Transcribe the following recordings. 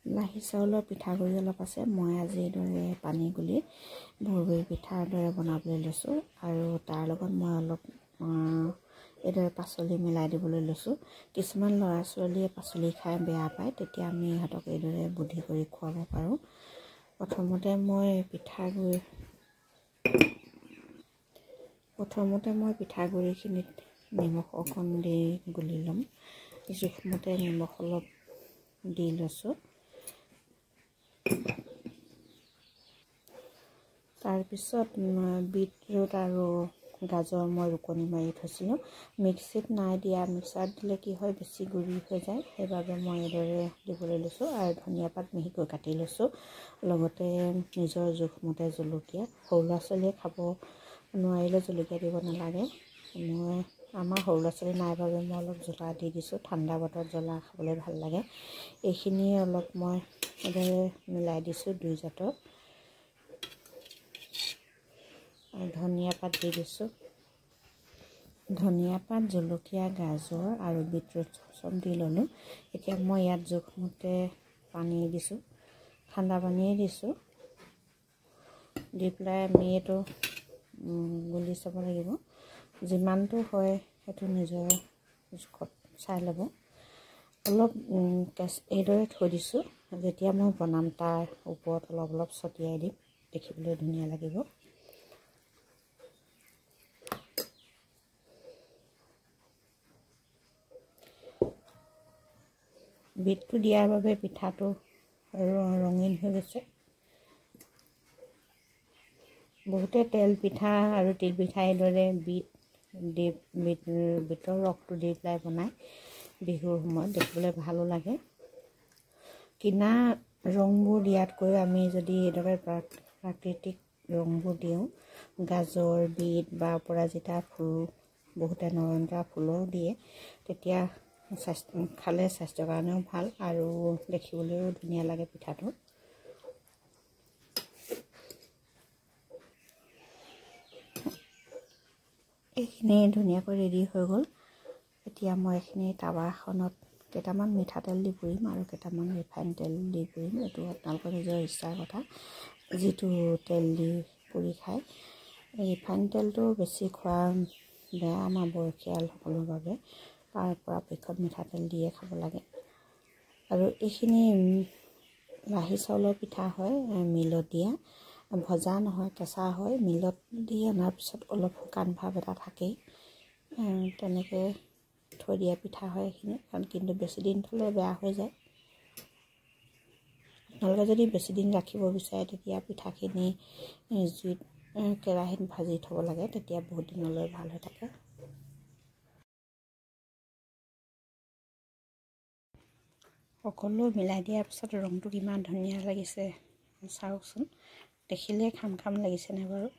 লাহি চাউলৰ পিঠাগুড়ি অলপ আছে। মই আজি এইদৰে পানী গুলি ভুৰগুৰি পিঠাৰ দৰে বনাবলৈ লৈছোঁ আৰু তাৰ লগত মই অলপ এইদৰে পাচলি মিলাই দিবলৈ লৈছোঁ। কিছুমান ল'ৰা ছোৱালীয়ে পাচলি খাই বেয়া পায়, তেতিয়া আমি ইহঁতক এইদৰে বুদ্ধি কৰি খুৱাব পাৰোঁ। প্ৰথমতে মই পিঠাগুড়িখিনিত নিমখ অকণ দি গুলি ল'ম। জোখমতে নিমখ অলপ দি লৈছোঁ। তাৰপিছত বিটৰুট আৰু গাজৰ মই ৰুকনি মাৰি থৈছিলোঁ। মিক্সিত নাই দিয়া, মিক্সাৰত দিলে কি হয় বেছি গুড়ি হৈ যায়, সেইবাবে মই এইদৰে দিবলৈ লৈছোঁ। আৰু ধনিয়া পাত মিহিকৈ কাটি লৈছোঁ। লগতে নিজৰ জোখমতে জলকীয়া, সৰু ল'ৰা ছোৱালীয়ে খাব নোৱাৰিলে জলকীয়া দিব নালাগে। আমাৰ সৰু ল'ৰা ছোৱালী নাই বাবে মই অলপ জ্বলা দি দিছোঁ। ঠাণ্ডা বতৰত জ্বলা খাবলৈ ভাল লাগে। এইখিনি অলপ মই এইদৰে মিলাই দিছোঁ 2 জাতৰ। আৰু ধনিয়া পাত দি দিছোঁ। ধনিয়া পাত, জলকীয়া, গাজৰ আৰু বিটৰুট চব দি ল'লোঁ। এতিয়া মই ইয়াত জোখমতে পানী দিছোঁ, ঠাণ্ডা পানীয়ে দিছোঁ। দি পেলাই আমি এইটো গুলি চাব লাগিব। যিমানটো হয় সেইটো নিজৰ জোখত চাই ল'ব। অলপ এইদৰে থৈ দিছোঁ। যেতিয়া মই বনাম তাৰ ওপৰত অলপ অলপ ছটিয়াই দিম, দেখিবলৈ ধুনীয়া লাগিব। বিটটো দিয়াৰ বাবে পিঠাটো ৰঙীন হৈ গৈছে। বহুতে তেল পিঠা আৰু তিল পিঠা এইদৰে বিটৰ ৰসটো দি পেলাই বনায় বিহুৰ সময়ত, দেখিবলৈ ভালো লাগে। কিনা ৰংবোৰ দিয়াতকৈ আমি যদি এইদৰে প্ৰাকৃতিক ৰংবোৰ দিওঁ, গাজৰ, বিট বা অপৰাজিতা ফুল, বহুতে নয়নতৰা ফুলো দিয়ে, তেতিয়া খালে স্বাস্থ্যৰ কাৰণেও ভাল আৰু দেখিবলৈও ধুনীয়া লাগে পিঠাটো। এইখিনি ধুনীয়াকৈ ৰেডি হৈ গ'ল। এতিয়া মই এইখিনি টাৱা এখনত কেইটামান মিঠাতেল দি পুৰিম আৰু কেইটামান ৰিফাইন তেল দি পুৰিম। এইটো আপোনালোকৰ নিজৰ ইচ্ছাৰ কথা, যিটো তেল দি পুৰি খায়। ৰিফাইন তেলটো বেছি খোৱা বেয়া আমাৰ বয়সীয়ালসকলৰ বাবে। পৰাপক্ষত মিঠাতেল দিয়ে খাব লাগে। আৰু এইখিনি লাহি চাউলৰ পিঠা হয়, মিলত দিয়া, ভজা নহয়, কেঁচা হয়। মিলত দি অনাৰ পিছত অলপ শুকান ভাৱ এটা থাকেই, তেনেকৈ থৈ দিয়া পিঠা হয় এইখিনি। কিন্তু বেছি দিন থ'লে বেয়া হৈ যায়। আপোনালোকে যদি বেছি দিন ৰাখিব বিচাৰে, তেতিয়া পিঠাখিনি জুইত কেৰাহীত ভাজি থ'ব লাগে, তেতিয়া বহুত দিনলৈ ভাল হৈ থাকে। সকলো মিলাই দিয়াৰ পিছত ৰংটো কিমান ধুনীয়া লাগিছে চাওকচোন। দেখিলে খাম খাম লাগিছেনে বাৰু?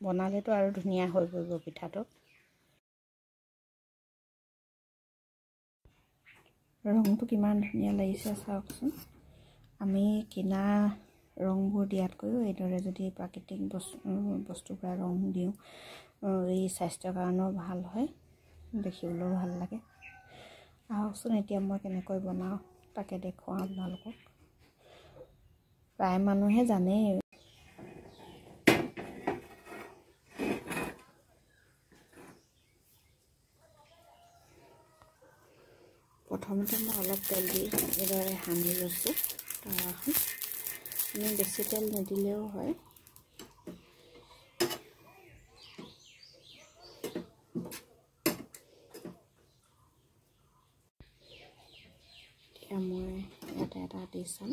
বনালেতো আৰু ধুনীয়া হৈ পৰিব পিঠাটো। ৰংটো কিমান ধুনীয়া লাগিছে চাওকচোন। আমি কিনা ৰংবোৰ দিয়াতকৈও এইদৰে যদি প্ৰাকৃতিক বস্তুৰ পৰা ৰং দিওঁ, এই স্বাস্থ্যৰ কাৰণেও ভাল হয়, দেখিবলৈও ভাল লাগে। আহকচোন এতিয়া মই কেনেকৈ বনাওঁ তাকে দেখুৱাওঁ আপোনালোকক। প্ৰায় মানুহে জানেই। প্ৰথমতে মই অলপ তেল দি এইদৰে সানি লৈছোঁ টাৱাখন। আমি বেছি তেল নিদিলেও হয়। এতিয়া মই ইয়াতে এটা দি চাম।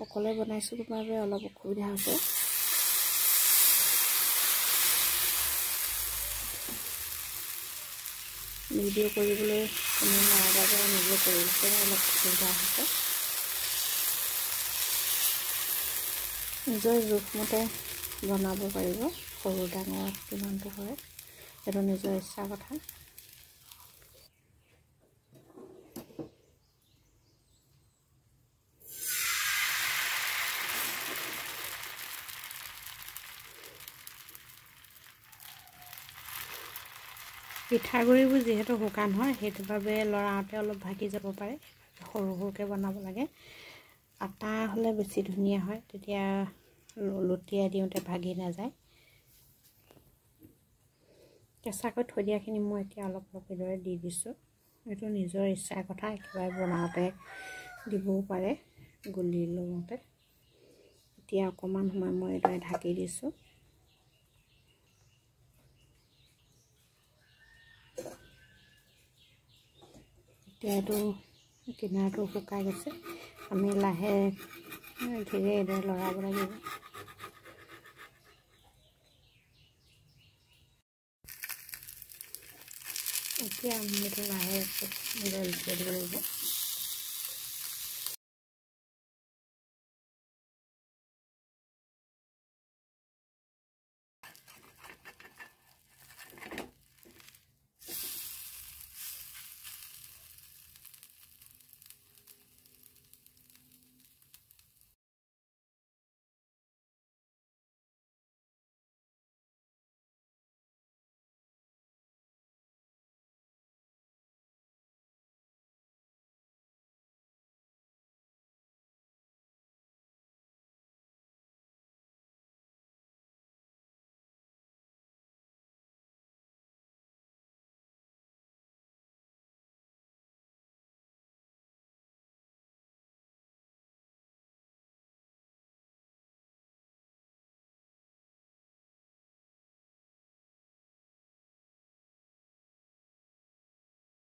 অকলে বনাইছোঁ বাবে অলপ অসুবিধা হৈছে। ভিডিঅ' কৰিবলৈ কোনো নাই বাবে নিজে কৰিবলৈ অলপ অসুবিধা হৈছে। নিজৰ জোখমতে বনাব পাৰিব, সৰু ডাঙৰ কিমানটো হয় সেইটো নিজৰ ইচ্ছাৰ কথা। পিঠাগুড়িবোৰ যিহেতু শুকান হয়, সেইটো বাবে লৰাওঁতে অলপ ভাগি যাব পাৰে। সৰু সৰুকৈ বনাব লাগে। আটা হ'লে বেছি ধুনীয়া হয়, তেতিয়া লুটিয়াই দিওঁতে ভাগি নাযায়। কেঁচাকৈ থৈ দিয়াখিনি মই এতিয়া অলপ অলপ এইদৰে দি দিছোঁ। এইটো নিজৰ ইচ্ছাৰ কথা, একেবাৰে বনাওঁতে দিবও পাৰে, গুলি লওঁতে। এতিয়া অকণমান সময় মই এইদৰে ঢাকি দিছোঁ। এতিয়া এইটো কিনাৰটো শুকাই গৈছে, আমি লাহে ধীৰে এইদৰে লৰাব লাগিব। এতিয়া আমি এইটো লাহে এইদৰে লুটিয়াই দিব লাগিব।